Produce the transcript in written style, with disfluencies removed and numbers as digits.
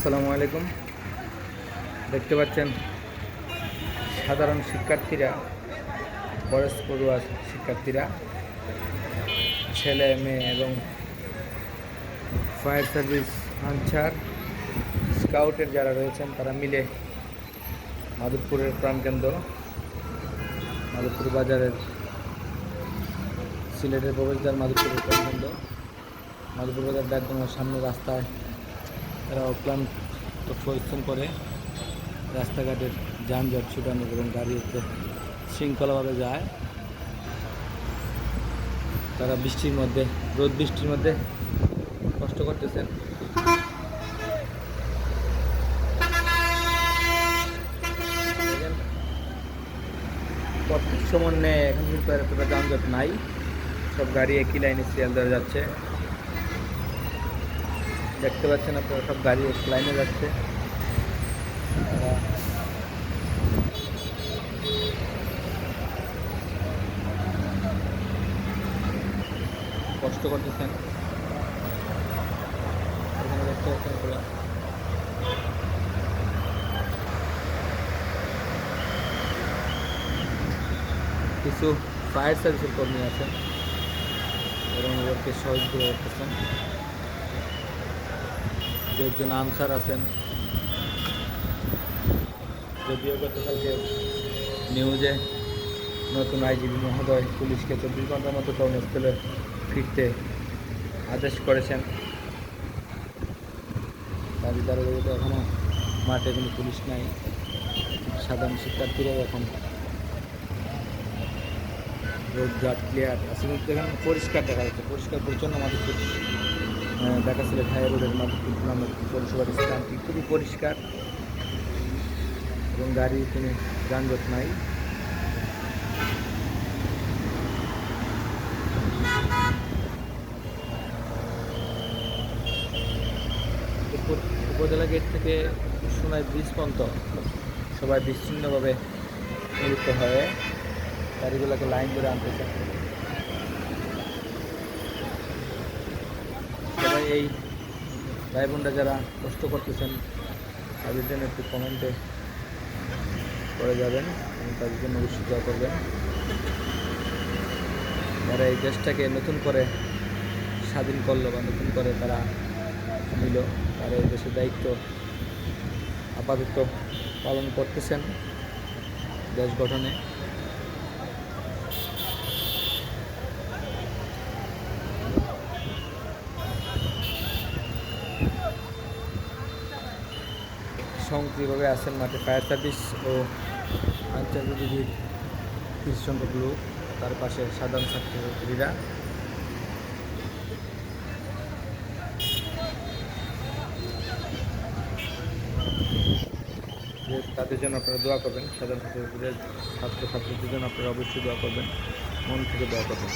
আসসালামু আলাইকুম। দেখতে পাচ্ছেন সাধারণ শিক্ষার্থীরা, কলেজ পড়ুয়া শিক্ষার্থীরা, ছেলে মেয়ে এবং ফায়ার সার্ভিস, আনসার, স্কাউটের যারা রয়েছেন তারা মিলে মাধবপুরের প্রাণকেন্দ্র মাধবপুর বাজারের সিলেটের প্রবেশদ্বার মাধবপুরের প্রাণকেন্দ্র মাধবপুর বাজার ডাকবাংলার সামনে রাস্তায় তারা অক্লান্ত পরিশ্রম করে রাস্তাঘাটের যানজট ছুটানোর এবং গাড়িতে শৃঙ্খলাভাবে যায়। তারা বৃষ্টির মধ্যে, রোদ বৃষ্টির মধ্যে কষ্ট করতেছেন। সমন্বয়ে এখন কিন্তু এতটা যানজট নাই, সব গাড়ি একই লাইনে সিরিয়াল ধরে যাচ্ছে। দেখতে পাচ্ছেন আপনারা, সব গাড়ি এক লাইনে যাচ্ছে। কষ্ট করতেছেন, এখানে দেখতে পাচ্ছেন আপনারা। কিছু ফায়ার সার্ভিসের কর্মী আছেন এবং ওদেরকে সহযোগিতা করতেছেন। দু একজন আনসার আছেন। যদিও গতকালকে নিউজে নতুন আইজিপি মহোদয় পুলিশকে 24 ঘন্টার মতো কর্মস্থলে ফিরতে আদেশ করেছেন। তার ভিতরে এখনও মাঠে কোনো পুলিশ নাই, সাধারণ শিক্ষার্থীরাই এখন রোড ঘাট ক্লিয়ার আছে, কিন্তু এখানে পরিষ্কার দেখা যাচ্ছে, পরিষ্কার পরিচ্ছন্ন মাধবপুর ঢাকা সিলেট হাই রোডের মাধবপুর নামক পৌরসভার স্থানটি খুবই পরিষ্কার এবং গাড়ির কোনো যানজট নাই। উপজেলা গেট থেকে সোনাই ব্রিজ পর্যন্ত সবাই বিচ্ছিন্নভাবে মিলিত হয়ে গাড়িগুলোকে লাইন ধরে আনতেছে। সবাই এই ভাই বোনরা যারা কষ্ট করতেছেন তাদের জন্য একটু কমেন্টে করে যাবেন এবং তাদের জন্য অবশ্যই দোয়া করবেন। তারা এই দেশটাকে নতুন করে স্বাধীন করলো বা নতুন করে তারা নিল, তারা এই দেশের দায়িত্ব আপাতত পালন করতেছেন দেশ গঠনে। সক্রিয়ভাবে আছেন মাঠে ফায়ার সার্ভিস ও আন্তর্জাতিক কিছু সংখ্যক লোক, তার পাশে সাধারণ ছাত্রছাত্রীরা। তাদের জন্য আপনারা দোয়া করবেন, সাধারণ ছাত্রছাত্রীদের জন্য আপনারা অবশ্যই দোয়া করবেন, মন থেকে দোয়া করবেন।